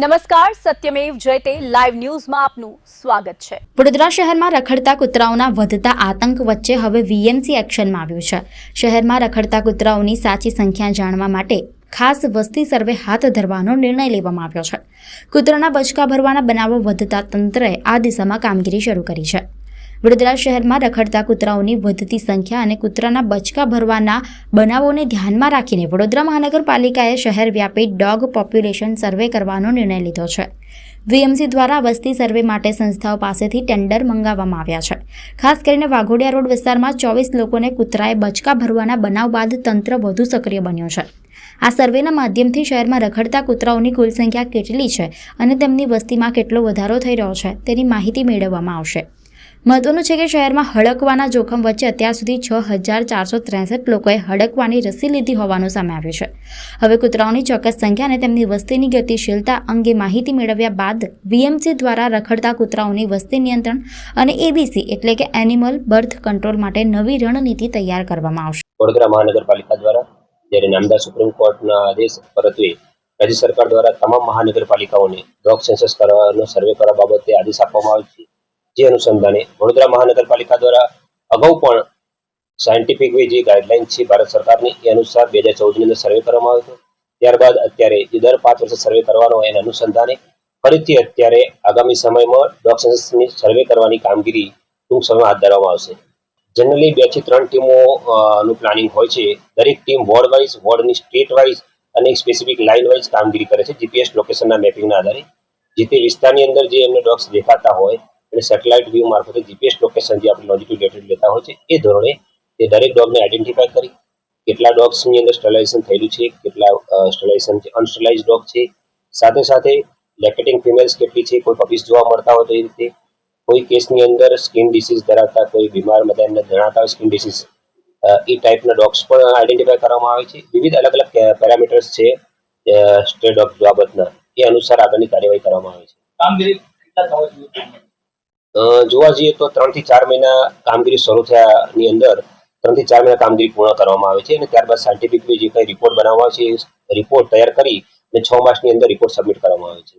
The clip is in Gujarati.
નમસ્કાર, સત્યમેવ જયતે લાઈવ ન્યૂઝમાં આપનું સ્વાગત છે। વડોદરા શહેરમાં રખડતા કૂતરાઓના વધતા આતંક વચ્ચે હવે વીએમસી એક્શનમાં આવ્યું છે। શહેરમાં રખડતા કૂતરાઓની સાચી સંખ્યા જાણવા માટે ખાસ વસ્તી સર્વે હાથ ધરવાનો નિર્ણય લેવામાં આવ્યો છે। કૂતરાના બચકા ભરવાના બનાવો વધતા તંત્રએ આ દિશામાં કામગીરી શરૂ કરી છે। વડોદરા શહેરમાં રખડતા કૂતરાઓની વધતી સંખ્યા અને કૂતરાના બચકા ભરવાના બનાવોને ધ્યાનમાં રાખીને વડોદરા મહાનગરપાલિકાએ શહેરવ્યાપી ડોગ પોપ્યુલેશન સર્વે કરવાનો નિર્ણય લીધો છે। વીએમસી દ્વારા વસ્તી સર્વે માટે સંસ્થાઓ પાસેથી ટેન્ડર મંગાવવામાં આવ્યા છે। ખાસ કરીને વાઘોડિયા રોડ વિસ્તારમાં 24 લોકોને કૂતરાએ બચકા ભરવાના બનાવ બાદ તંત્ર વધુ સક્રિય બન્યું છે। આ સર્વેના માધ્યમથી શહેરમાં રખડતા કૂતરાઓની કુલ સંખ્યા કેટલી છે અને તેમની વસ્તીમાં કેટલો વધારો થઈ રહ્યો છે તેની માહિતી મેળવવામાં આવશે। મહત્વનું છે કે શહેરમાં હડકવાના જોખમ વચ્ચે અત્યાર સુધી 6463 લોકોએ હડકવાની રસી લીધી હોવાનું સામે આવ્યું છે। હવે કૂતરાઓની ચોક્કસ સંખ્યા અને તેમની વસ્તીની ગતિશીલતા અંગે માહિતી મેળવ્યા બાદ વીએમસી દ્વારા રખડતા કૂતરાઓની વસ્તી નિયંત્રણ અને એબીસી એટલે કે એનિમલ બર્થ કંટ્રોલ માટે નવી રણનીતિ તૈયાર કરવામાં આવશે। વડોદરા મહાનગરપાલિકા દ્વારા જ્યારે નામદાર સુપ્રીમ કોર્ટના આદેશ પરત્વે રાજ્ય સરકાર દ્વારા તમામ મહાનગરપાલિકાઓને ડોગ સેન્સસ કરવાનો સર્વે કરવા બાબતે આદેશ આપવામાં આવ્યો છે। જે અનુસંધાને વડોદરા મહાનગરપાલિકા દ્વારા અગાઉ પણ સાયન્ટિફિક વે જે ગાઈડલાઇન છે ભારત સરકારની એ અનુસાર 2014ની અંદર સર્વે કરવામાં આવ્યો હતો। ત્યારબાદ અત્યારે જે દર 5 વર્ષે સર્વે કરવાનો એના અનુસંધાને ફરીથી અત્યારે આગામી સમયમાં ડોગ સેન્સસની સર્વે કરવાની કામગીરી ટૂંક સમયમાં હાથ ધરવામાં આવશે। જનરલી 2 થી 3 ટીમો નું પ્લાનિંગ હોય છે। દરેક ટીમ વોર્ડ વાઇઝ, વોર્ડની સ્ટેટ વાઇઝ અને સ્પેસિફિક લાઇન વાઇઝ કામગીરી કરે છે જીપીએસ લોકેશનના મેપિંગના આધારે। જે તે વિસ્તારની અંદર જે એમને ડોગ્સ દેખાતા હોય અને સેટેલાઇટ વ્યૂ મારફતે જીપીએસ લોકેશન જે આપણે લોન્જિટ્યુડ લેટિટ્યુડ લેતા હોય છે એ ધોરણે તે દરેક ડોગને આઈડેન્ટિફાઈ કરી કેટલા ડોગ્સની અંદર સ્ટરલાઇઝેશન થયેલું છે, કેટલા સ્ટરલાઇઝેશન અનસ્ટરલાઇઝ ડોગ છે, સાથે સાથે લેક્ટેટિંગ ફિમેલ્સ કેટલી છે, કોઈ પપીસ જોવા મળતા હોય તો એ રીતે કોઈ કેસની અંદર સ્કિન ડિસીઝ ધરાવતા કોઈ બીમાર બધા એમને જણાતા હોય સ્કિન ડિસીઝ એ ટાઈપના ડોગ્સ પણ આઈડેન્ટિફાઈ કરવામાં આવે છે। વિવિધ અલગ અલગ પેરામીટર્સ છે સ્ટ્રે ડોગ બાબતના એ અનુસાર આગળની કાર્યવાહી કરવામાં આવે છે। કામગીરી જોવા જઈએ તો 3 થી 4 મહિના કામગીરી શરૂ થયાની અંદર 3 થી 4 મહિના કામગીરી પૂર્ણ કરવામાં આવે છે અને ત્યારબાદ સાયન્ટિફિક જે કંઈ રિપોર્ટ બનાવવા છે એ રિપોર્ટ તૈયાર કરી અને 6 માસની અંદર રિપોર્ટ સબમિટ કરવામાં આવે છે।